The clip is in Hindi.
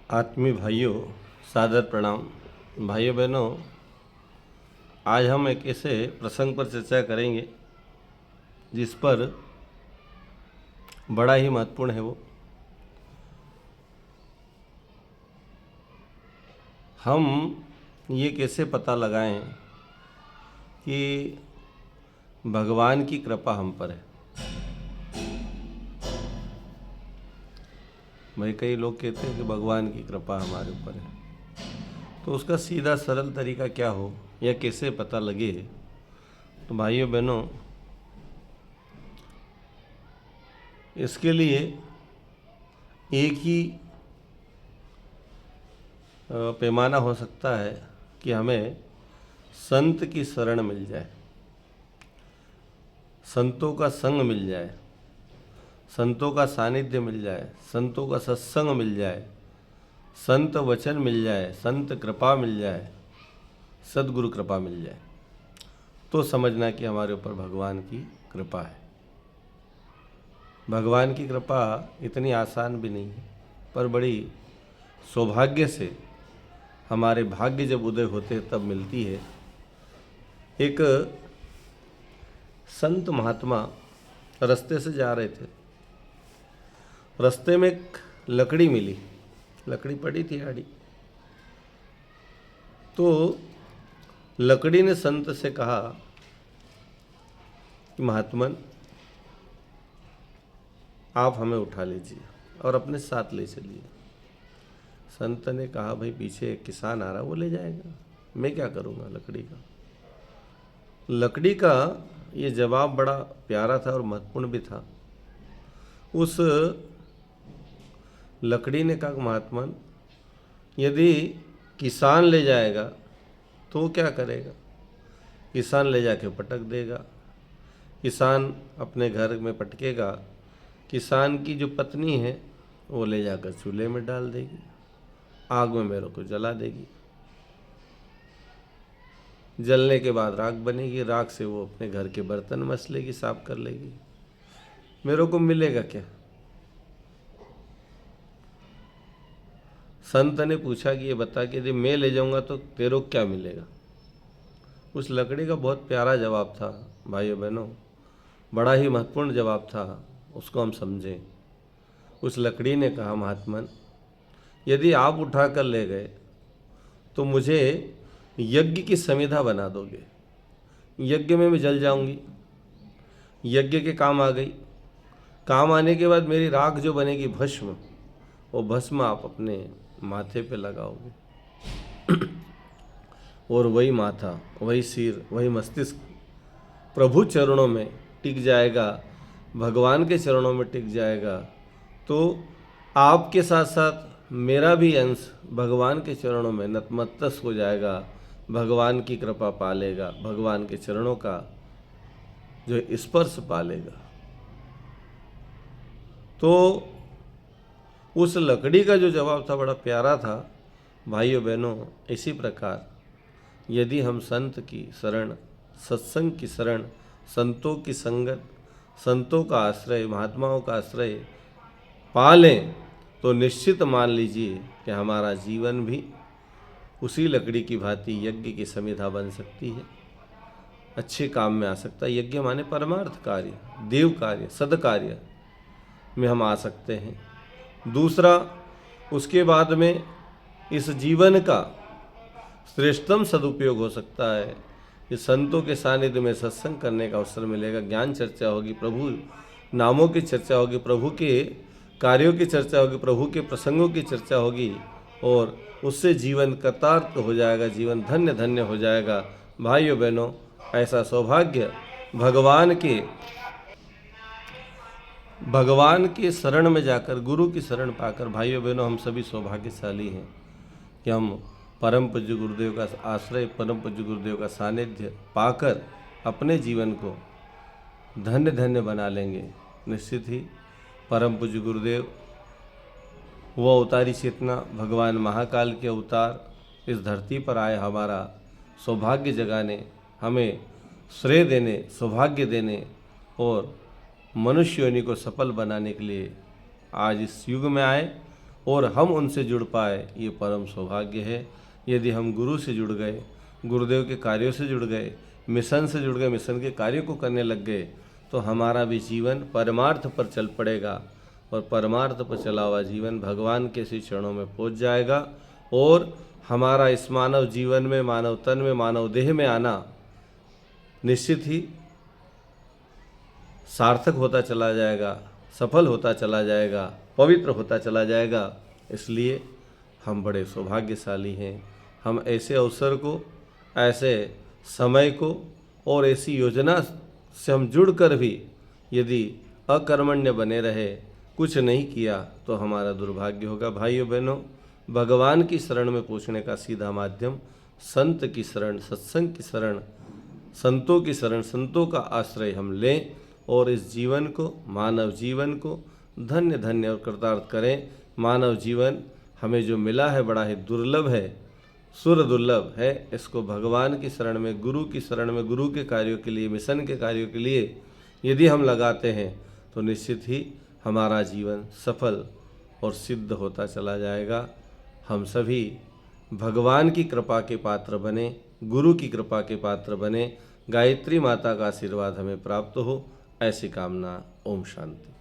आत्मीय भाइयों, सादर प्रणाम। भाइयों बहनों, आज हम एक ऐसे प्रसंग पर चर्चा करेंगे जिस पर बड़ा ही महत्वपूर्ण है। वो हम ये कैसे पता लगाएं कि भगवान की कृपा हम पर है। भाई, कई लोग कहते हैं कि भगवान की कृपा हमारे ऊपर है, तो उसका सीधा सरल तरीका क्या हो या कैसे पता लगे। तो भाइयों बहनों, इसके लिए एक ही पैमाना हो सकता है कि हमें संत की शरण मिल जाए, संतों का संग मिल जाए, संतों का सानिध्य मिल जाए, संतों का सत्संग मिल जाए, संत वचन मिल जाए, संत कृपा मिल जाए, सद्गुरु कृपा मिल जाए, तो समझना कि हमारे ऊपर भगवान की कृपा है। भगवान की कृपा इतनी आसान भी नहीं है, पर बड़ी सौभाग्य से हमारे भाग्य जब उदय होते तब मिलती है। एक संत महात्मा रास्ते से जा रहे थे। रास्ते में एक लकड़ी मिली, लकड़ी पड़ी थी आड़ी। तो लकड़ी ने संत से कहा कि महात्मन, आप हमें उठा लीजिए और अपने साथ ले चलिए। संत ने कहा, भाई पीछे एक किसान आ रहा, वो ले जाएगा, मैं क्या करूँगा लकड़ी का। लकड़ी का ये जवाब बड़ा प्यारा था और महत्वपूर्ण भी था। उस लकड़ी ने कहा, महात्मन, यदि किसान ले जाएगा तो वो क्या करेगा? किसान ले जाके पटक देगा, किसान अपने घर में पटकेगा, किसान की जो पत्नी है वो ले जाकर चूल्हे में डाल देगी, आग में मेरे को जला देगी। जलने के बाद राख बनेगी, राख से वो अपने घर के बर्तन मस लेगी, साफ कर लेगी, मेरे को मिलेगा क्या? संत ने पूछा कि ये बता कि यदि मैं ले जाऊंगा तो तेरे को क्या मिलेगा? उस लकड़ी का बहुत प्यारा जवाब था भाइयों बहनों, बड़ा ही महत्वपूर्ण जवाब था, उसको हम समझें। उस लकड़ी ने कहा, महात्मन, यदि आप उठा कर ले गए तो मुझे यज्ञ की समिधा बना दोगे, यज्ञ में मैं जल जाऊंगी, यज्ञ के काम आ गई। काम आने के बाद मेरी राख जो बनेगी भस्म, वो भस्म आप अपने माथे पे लगाओगे और वही माथा, वही सिर, वही मस्तिष्क प्रभु चरणों में टिक जाएगा, भगवान के चरणों में टिक जाएगा। तो आपके साथ साथ मेरा भी अंश भगवान के चरणों में नतमस्तक हो जाएगा, भगवान की कृपा पालेगा, भगवान के चरणों का जो स्पर्श पालेगा। तो उस लकड़ी का जो जवाब था बड़ा प्यारा था। भाइयों बहनों, इसी प्रकार यदि हम संत की शरण, सत्संग की शरण, संतों की संगत, संतों का आश्रय, महात्माओं का आश्रय पा लें तो निश्चित मान लीजिए कि हमारा जीवन भी उसी लकड़ी की भांति यज्ञ की समिधा बन सकती है, अच्छे काम में आ सकता है। यज्ञ माने परमार्थ कार्य, देव कार्य, सदकार्य में हम आ सकते हैं। दूसरा, उसके बाद में इस जीवन का श्रेष्ठतम सदुपयोग हो सकता है कि संतों के सानिध्य में सत्संग करने का अवसर मिलेगा, ज्ञान चर्चा होगी, प्रभु नामों की चर्चा होगी, प्रभु के कार्यों की चर्चा होगी, प्रभु के प्रसंगों की चर्चा होगी और उससे जीवन कृतार्थ हो जाएगा, जीवन धन्य धन्य हो जाएगा। भाइयों बहनों, ऐसा सौभाग्य भगवान के शरण में जाकर, गुरु की शरण पाकर, भाइयों बहनों, हम सभी सौभाग्यशाली हैं कि हम परम पूज्य गुरुदेव का आश्रय, परम पूज्य गुरुदेव का सानिध्य पाकर अपने जीवन को धन्य धन्य बना लेंगे। निश्चित ही परम पूज्य गुरुदेव वो अवतारी चेतना, भगवान महाकाल के अवतार इस धरती पर आए, हमारा सौभाग्य जगाने, हमें श्रेय देने, सौभाग्य देने और मनुष्य योनि को सफल बनाने के लिए आज इस युग में आए और हम उनसे जुड़ पाए, ये परम सौभाग्य है। यदि हम गुरु से जुड़ गए, गुरुदेव के कार्यों से जुड़ गए, मिशन से जुड़ गए, मिशन के कार्यों को करने लग गए, तो हमारा भी जीवन परमार्थ पर चल पड़ेगा और परमार्थ पर चला हुआ जीवन भगवान के श्री चरणों में पहुंच जाएगा और हमारा इस मानव जीवन में, मानव तन में, मानव देह में आना निश्चित ही सार्थक होता चला जाएगा, सफल होता चला जाएगा, पवित्र होता चला जाएगा। इसलिए हम बड़े सौभाग्यशाली हैं। हम ऐसे अवसर को, ऐसे समय को और ऐसी योजना से हम जुड़कर भी यदि अकर्मण्य बने रहे, कुछ नहीं किया, तो हमारा दुर्भाग्य होगा। भाइयों बहनों, भगवान की शरण में पहुँचने का सीधा माध्यम संत की शरण, सत्संग की शरण, संतों की शरण, संतों का आश्रय हम लें और इस जीवन को, मानव जीवन को धन्य धन्य और कृतार्थ करें। मानव जीवन हमें जो मिला है बड़ा ही दुर्लभ है, सुर दुर्लभ है। इसको भगवान की शरण में, गुरु की शरण में, गुरु के कार्यों के लिए, मिशन के कार्यों के लिए यदि हम लगाते हैं तो निश्चित ही हमारा जीवन सफल और सिद्ध होता चला जाएगा। हम सभी भगवान की कृपा के पात्र बने, गुरु की कृपा के पात्र बने, गायत्री माता का आशीर्वाद हमें प्राप्त हो, ऐसी कामना। ओम शांति।